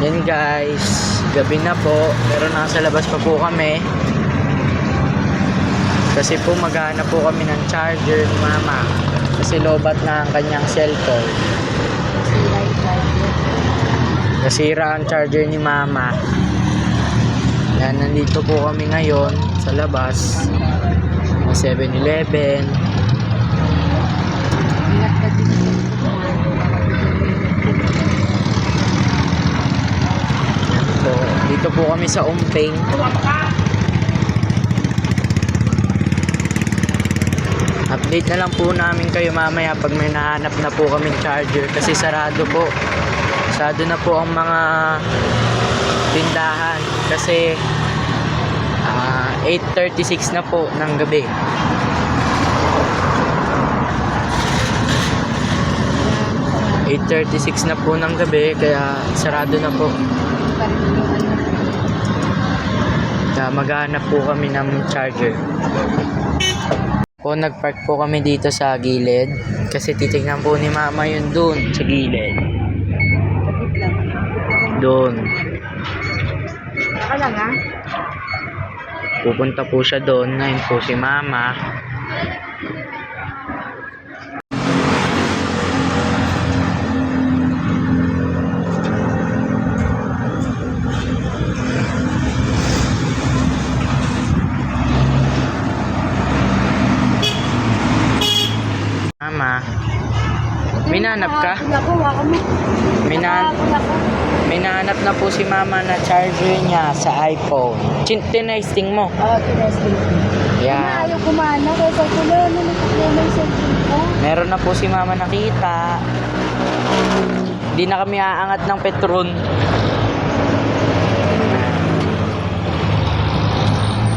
Yan guys, gabi na po pero nasa labas pa po kami kasi po maghahanap po kami ng charger ni mama kasi lobat na ang kanyang cellphone. Nasira ang charger ni mama. Yan, nandito po kami ngayon sa labas ng 7-Eleven. Dito po kami sa Umping. Update na lang po namin kayo mamaya pag may nahanap na po kaming charger kasi sarado po. Sarado na po ang mga tindahan kasi 8:36 na po ng gabi. (8:36) na po ng gabi kaya sarado na po. Maghanap po kami ng charger. Nagpark po kami dito sa gilid kasi titignan po ni mama yun dun sa gilid. Doon. Pupunta po siya doon. Ngayon po si mama. Mama, may nahanap ka? May nahanap na po si mama na charger niya sa iPhone. Tinesting mo? Oo, tinesting. Yeah. Ayaw kumana kasi kulo problema yung cellphone ko. Meron na po si mama nakita. Hindi na kami aangat ng Petron.